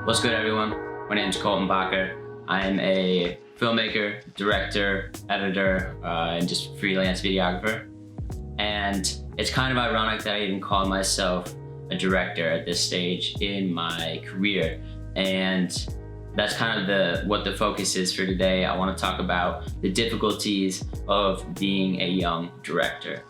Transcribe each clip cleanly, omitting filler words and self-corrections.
What's good, everyone? My name is Colton Bachar. I am a filmmaker, director, editor, and just freelance videographer. And it's kind of ironic that I even call myself a director at this stage in my career. And that's kind of what the focus is for today. I want to talk about the difficulties of being a young director.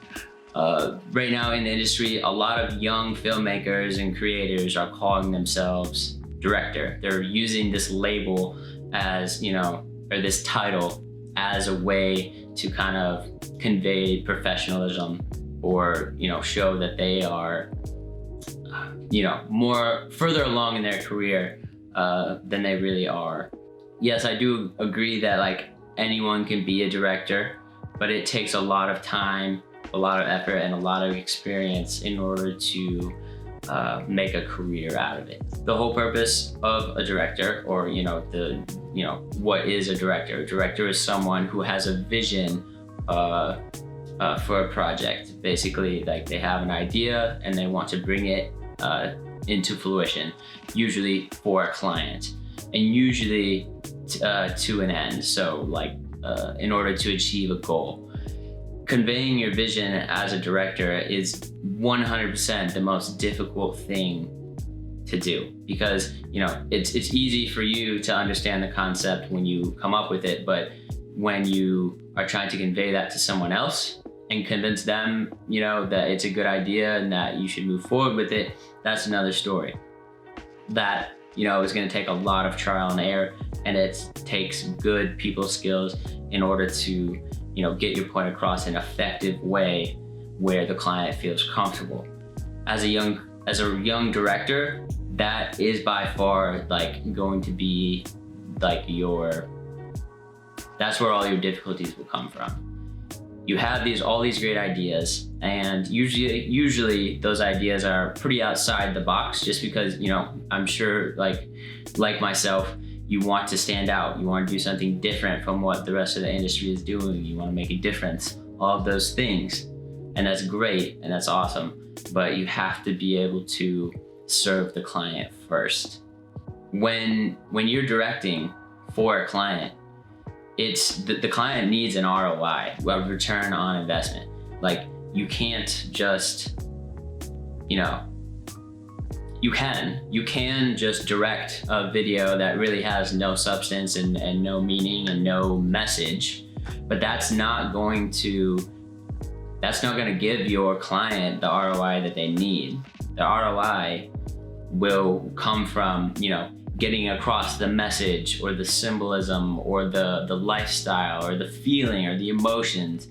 Right now in the industry, a lot of young filmmakers and creators are calling themselves director. They're using this label as, or this title as a way to kind of convey professionalism or, show that they are, more further along in their career than they really are. Yes, I do agree that anyone can be a director, but it takes a lot of time, a lot of effort, and a lot of experience in order to make a career out of it. The whole purpose of a director, or what is a director? A director is someone who has a vision for a project. Basically, they have an idea and they want to bring it into fruition, usually for a client, and usually to an end. So in order to achieve a goal. Conveying your vision as a director is 100% the most difficult thing to do, because it's easy for you to understand the concept when you come up with it, but when you are trying to convey that to someone else and convince them that it's a good idea and that you should move forward with it, that's another story. That is going to take a lot of trial and error, and it takes good people skills in order to get your point across in an effective way where the client feels comfortable. As a young director, that is by far going to be that's where all your difficulties will come from. You have all these great ideas, and usually those ideas are pretty outside the box, just because I'm sure like myself, you want to stand out. You want to do something different from what the rest of the industry is doing. You want to make a difference, all of those things. And that's great and that's awesome, but you have to be able to serve the client first. When you're directing for a client, it's the client needs an ROI, a return on investment. You can't just, you can just direct a video that really has no substance and no meaning and no message, but that's not going to give your client the ROI that they need. The ROI will come from, getting across the message or the symbolism or the lifestyle or the feeling or the emotions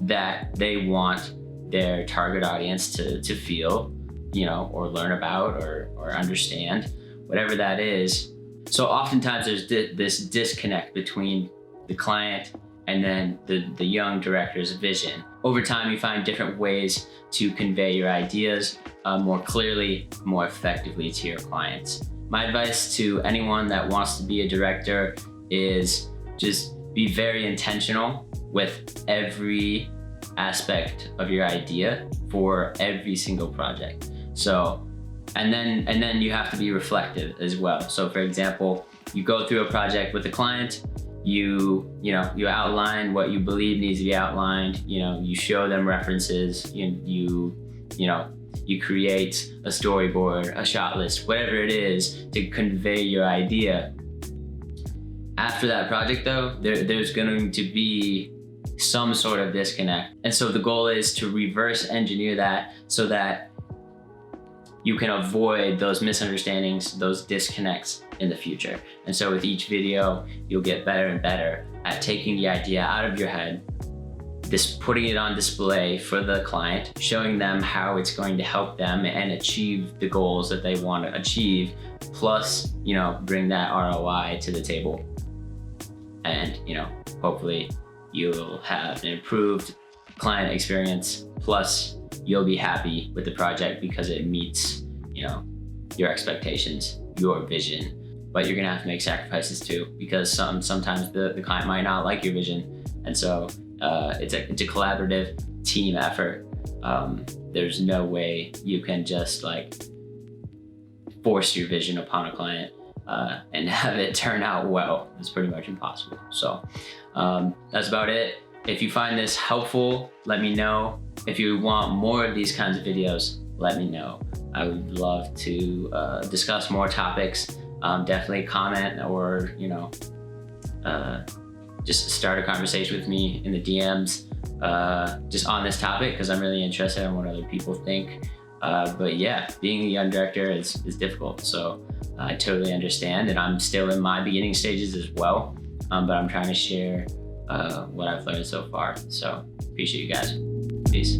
that they want their target audience to feel, or learn about or understand, whatever that is. So oftentimes there's this disconnect between the client and then the young director's vision. Over time, you find different ways to convey your ideas more clearly, more effectively to your clients. My advice to anyone that wants to be a director is just be very intentional with every aspect of your idea for every single project. So, and then you have to be reflective as well. So for example, you go through a project with a client, you outline what you believe needs to be outlined, you show them references, you create a storyboard, a shot list, whatever it is to convey your idea. After that project though, there's going to be some sort of disconnect. And so the goal is to reverse engineer that so that you can avoid those misunderstandings, those disconnects in the future. And so with each video, you'll get better and better at taking the idea out of your head, putting it on display for the client, showing them how it's going to help them and achieve the goals that they want to achieve, plus, bring that ROI to the table. And, hopefully you'll have an improved client experience, plus you'll be happy with the project because it meets, your expectations, your vision. But you're gonna have to make sacrifices too, because sometimes the client might not like your vision. And so it's a collaborative team effort. There's no way you can just like force your vision upon a client and have it turn out well. It's pretty much impossible. So that's about it. If you find this helpful, let me know. If you want more of these kinds of videos, let me know. I would love to discuss more topics. Definitely comment, or just start a conversation with me in the DMs just on this topic, because I'm really interested in what other people think. But yeah, being a young director is difficult, so I totally understand, and I'm still in my beginning stages as well, but I'm trying to share what I've learned so far. So appreciate you guys. Peace.